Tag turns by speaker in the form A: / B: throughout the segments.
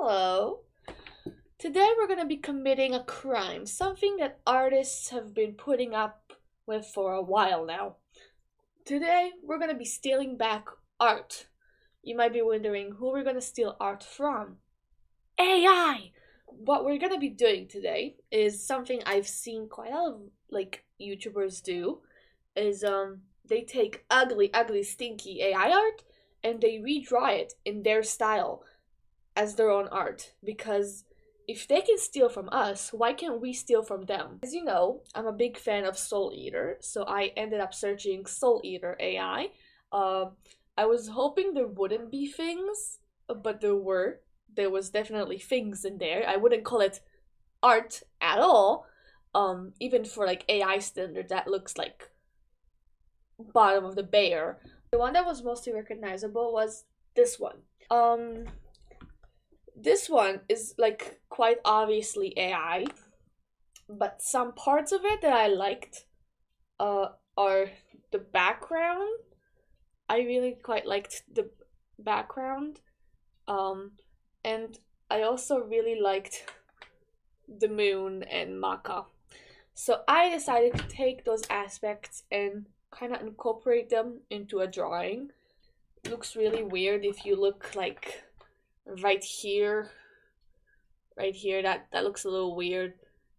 A: Hello. Today we're going to be committing a crime, something that artists have been putting up with for a while now. Today we're going to be stealing back art. You might be wondering who we're going to steal art from. AI! What we're going to be doing today is something I've seen quite a lot of YouTubers do is they take ugly stinky AI art and they redraw it in their style as their own art because if they can steal from us, why can't we steal from them? As you know, I'm a big fan of Soul Eater, so I ended up searching Soul Eater AI. Uh, I was hoping there wouldn't be things, but there were. There was definitely things in there. I wouldn't call it art at all. Even for like AI standard, that looks like bottom of the bear. The one that was mostly recognizable was this one. This one is like quite obviously AI, but some parts of it that I liked are the background. I really quite liked the background. Um and I also really liked the moon and Maka. So I decided to take those aspects and kind of incorporate them into a drawing. It looks really weird if you look like right here, that looks a little weird.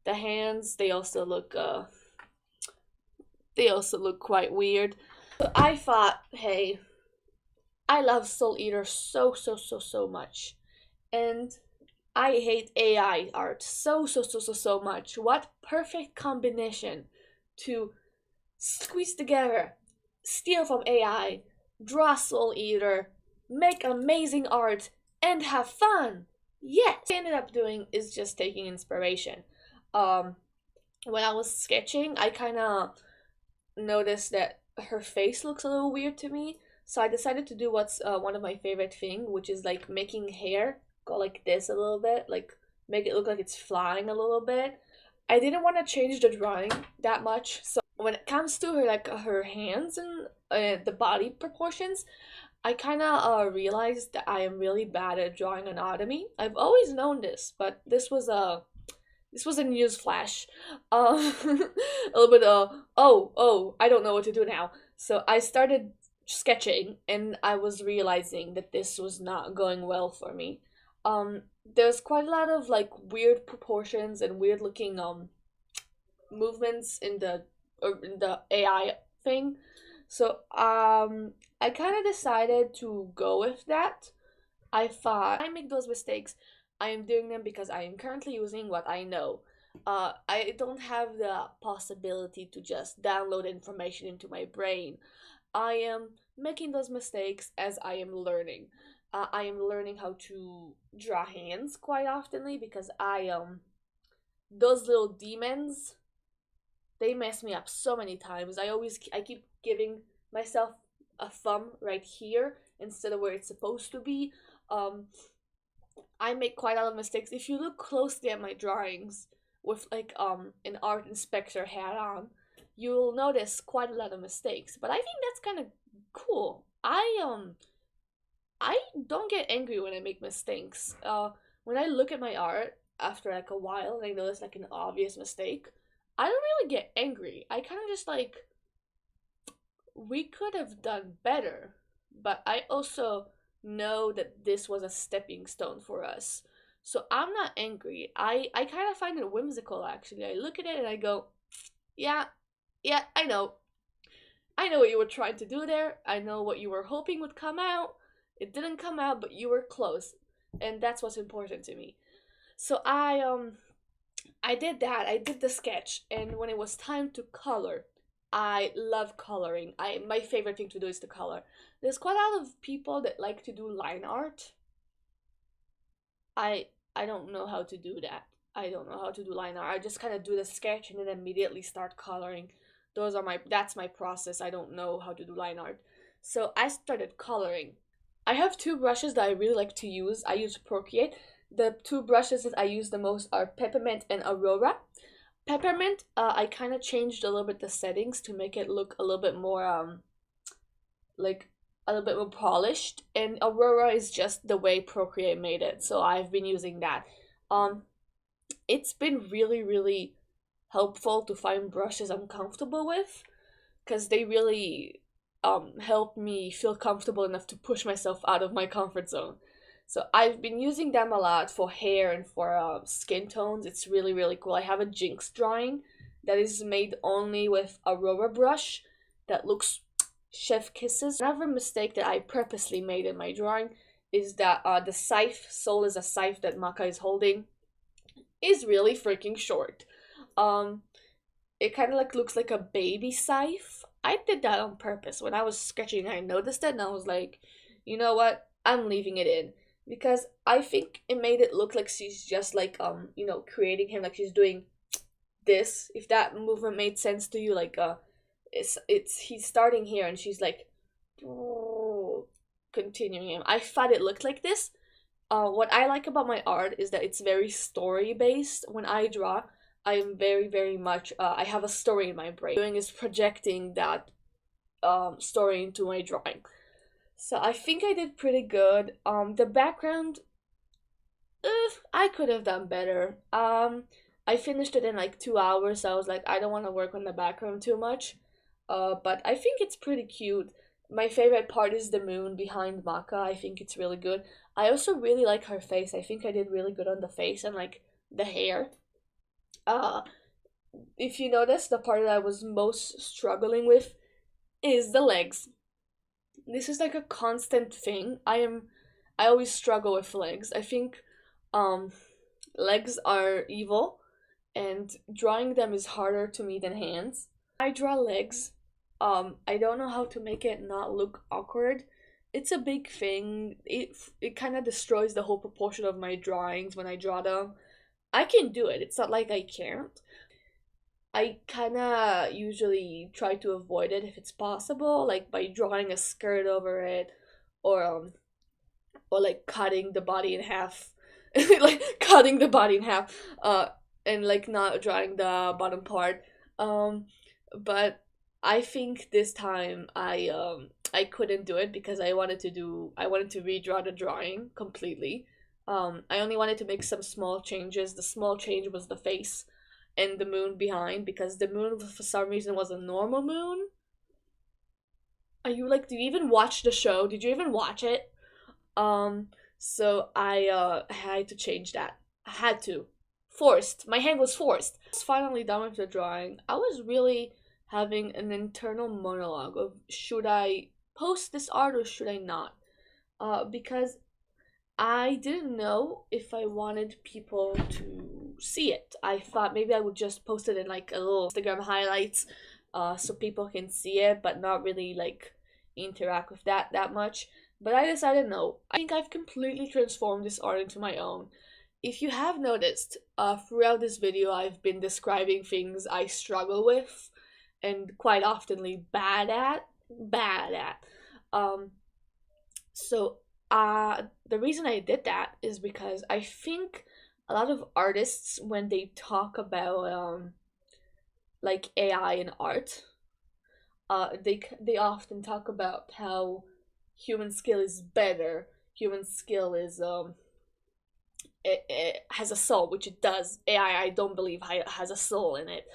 A: The hands, they also look quite weird. But I thought, hey, I love Soul Eater so much, and I hate AI art so much. What perfect combination to squeeze together, steal from AI, draw Soul Eater, make amazing art, and have fun. Yes. What I ended up doing is just taking inspiration. Um, when I was sketching, I kind of noticed that her face looks a little weird to me, so I decided to do what's one of my favorite thing, which is like making hair go like this a little bit, like make it look like it's flying a little bit. I didn't want to change the drawing that much, so when it comes to her her hands and the body proportions, I kind of realized that I am really bad at drawing anatomy. I've always known this, but this was a news flash. A little bit. I don't know what to do now. So I started sketching, and I was realizing that this was not going well for me. There's quite a lot of like weird proportions and weird looking movements in the AI thing. So I kind of decided to go with that. I thought I make those mistakes. I am doing them because I am currently using what I know. I don't have the possibility to just download information into my brain. I am making those mistakes as I am learning. I am learning how to draw hands quite oftenly because those little demons, they mess me up so many times. I keep giving myself a thumb right here instead of where it's supposed to be. Um, I make quite a lot of mistakes. If you look closely at my drawings with like an art inspector hat on, you'll notice quite a lot of mistakes. But I think that's kind of cool. I don't get angry when I make mistakes. When I look at my art after like a while and I notice like an obvious mistake, I don't really get angry. I kind of just like, we could have done better, but I also know that this was a stepping stone for us. So I'm not angry. I kind of find it whimsical actually. I look at it and I go, yeah, yeah, I know. I know what you were trying to do there. I know what you were hoping would come out. It didn't come out, but you were close. And that's what's important to me. So I did that. I did the sketch, and when it was time to color, I love coloring. My favorite thing to do is to color. There's quite a lot of people that like to do line art. I don't know how to do that. I don't know how to do line art. I just kind of do the sketch and then immediately start coloring. That's my process. I don't know how to do line art. So I started coloring. I have two brushes that I really like to use. I use Procreate. The two brushes that I use the most are Peppermint and Aurora. Peppermint, I kind of changed a little bit the settings to make it look a little bit more like a little bit more polished, and Aurora is just the way Procreate made it, so I've been using that. Um, it's been really, really helpful to find brushes I'm comfortable with, because they really help me feel comfortable enough to push myself out of my comfort zone. So I've been using them a lot for hair and for skin tones. It's really, really cool. I have a Jinx drawing that is made only with Aurora brush that looks chef kisses. Another mistake that I purposely made in my drawing is that the scythe, Soul is a scythe that Maka is holding, is really freaking short. Um, it kind of like looks like a baby scythe. I did that on purpose. When I was sketching, I noticed it and I was like, you know what? I'm leaving it in because I think it made it look like she's just like creating him, like she's doing this. If that movement made sense to you, like it's he's starting here and she's like continuing him. I thought it looked like this. What I like about my art is that it's very story based. When I draw, I am very, very much. I have a story in my brain. What I'm doing is projecting that story into my drawing. So I think I did pretty good. The background, I could have done better. I finished it in like 2 hours. So I was like, I don't want to work on the background too much. But I think it's pretty cute. My favorite part is the moon behind Maka. I think it's really good. I also really like her face. I think I did really good on the face and like the hair. Uh, if you notice, the part that I was most struggling with is the legs. This is like a constant thing. I always struggle with legs. I think um legs are evil and drawing them is harder to me than hands. I draw legs. I don't know how to make it not look awkward. It's a big thing. It kind of destroys the whole proportion of my drawings when I draw them. I can do it. It's not like I can't. I kind of usually try to avoid it if it's possible, like by drawing a skirt over it, or like cutting the body in half, like cutting the body in half, and like not drawing the bottom part. Um, but I think this time I couldn't do it because I wanted to redraw the drawing completely. I only wanted to make some small changes. The small change was the face and the moon behind because the moon for some reason was a normal moon. Are you like, do you even watch the show? Did you even watch it? Um, so I had to change that. I had to. Forced. My hand was forced. I was finally done with the drawing. I was really having an internal monologue of should I post this art or should I not? Because I didn't know if I wanted people to see it. I thought maybe I would just post it in like a little Instagram highlights, so people can see it, but not really like interact with that much. But I decided no. I think I've completely transformed this art into my own. If you have noticed, throughout this video, I've been describing things I struggle with, and quite oftenly bad at. Um, so the reason I did that is because I think a lot of artists when they talk about like AI and art, they often talk about how human skill is better. Human skill is it has a soul, which it does. AI I don't believe has a soul in it.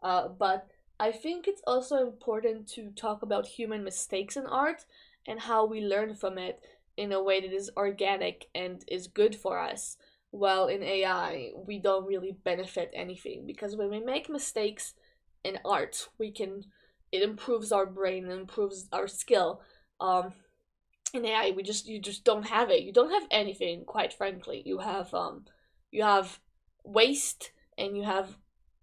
A: But I think it's also important to talk about human mistakes in art and how we learn from it in a way that is organic and is good for us. While in AI, we don't really benefit anything because when we make mistakes in art, it improves our brain, it improves our skill. In AI, you just don't have it. You don't have anything, quite frankly. You have waste and you have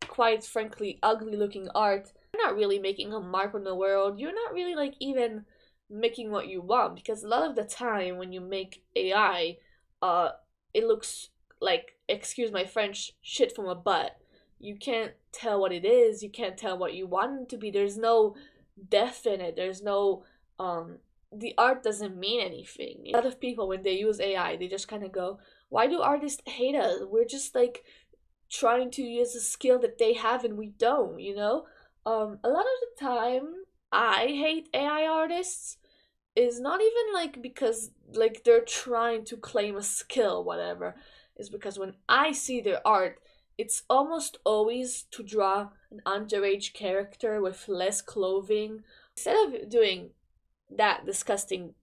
A: quite frankly ugly looking art. You're not really making a mark on the world. You're not really like even making what you want because a lot of the time when you make AI, uh, it looks like, excuse my French, shit from a butt. You can't tell what it is. You can't tell what you want it to be. There's no depth in it. There's no the art doesn't mean anything. A lot of people when they use AI, they just kind of go, "Why do artists hate us? We're just like trying to use a skill that they have and we don't, you know?" A lot of the time I hate AI artists is not even like because like they're trying to claim a skill, whatever. Is because when I see their art, it's almost always to draw an underage character with less clothing. Instead of doing that disgusting,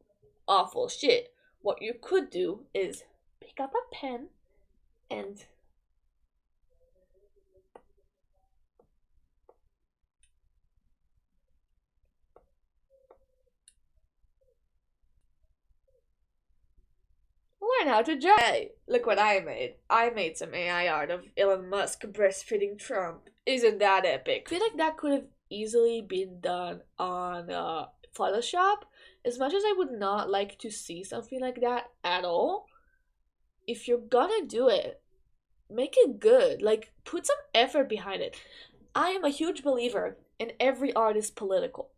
A: awful shit, what you could do is pick up a pen and learn how to draw. Hey, look what I made. I made some AI art of Elon Musk breastfeeding Trump. Isn't that epic? I feel like that could have easily been done on Photoshop. As much as I would not like to see something like that at all, if you're gonna do it, make it good. Like, put some effort behind it. I am a huge believer in every art is political.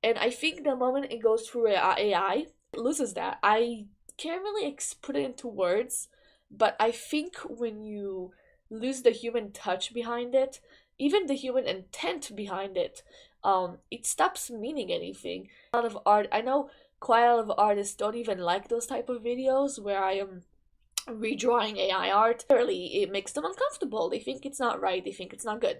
A: And I think the moment it goes through AI, it loses that. I can't really put it into words, but I think when you lose the human touch behind it, even the human intent behind it, it stops meaning anything. A lot of art, I know quite a lot of artists don't even like those type of videos where I am redrawing AI art. Clearly, it makes them uncomfortable. They think it's not right. They think it's not good.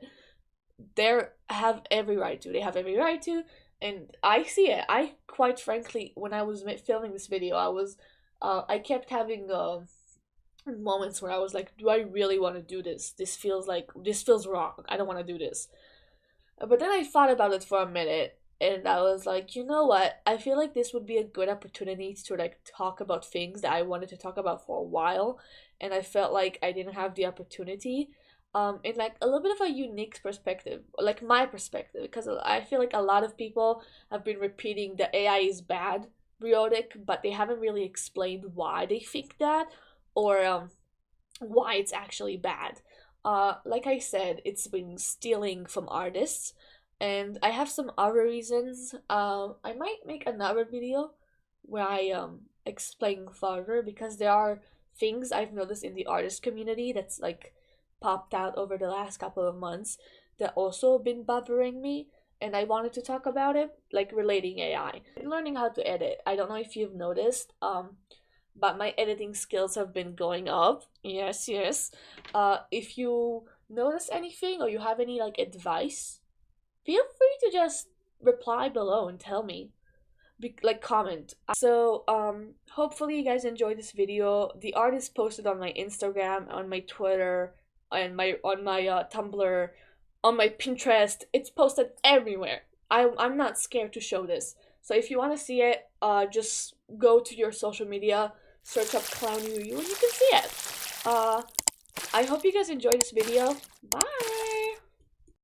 A: They have every right to. They have every right to, and I see it. I quite frankly, when I was filming this video, I kept having moments where I was like, do I really want to do this? This feels wrong. I don't want to do this. But then I thought about it for a minute, and I was like, you know what? I feel like this would be a good opportunity to like talk about things that I wanted to talk about for a while, and I felt like I didn't have the opportunity. In like a little bit of a unique perspective, like my perspective, because I feel like a lot of people have been repeating that AI is bad, periodic, but they haven't really explained why they think that, or why it's actually bad. Like I said, it's been stealing from artists, and I have some other reasons. I might make another video where I explain further, because there are things I've noticed in the artist community that's like popped out over the last couple of months that also been bothering me, and I wanted to talk about it, like relating AI. Learning how to edit. I don't know if you've noticed, but my editing skills have been going up. Yes, yes. If you notice anything or you have any like advice, feel free to just reply below and tell me. Like comment. So hopefully you guys enjoyed this video. The art is posted on my Instagram, on my Twitter, and my Tumblr, on my Pinterest. It's posted everywhere. I'm not scared to show this. So if you want to see it, just go to your social media, search up ClownYuYu, and you can see it. I hope you guys enjoyed this video. Bye!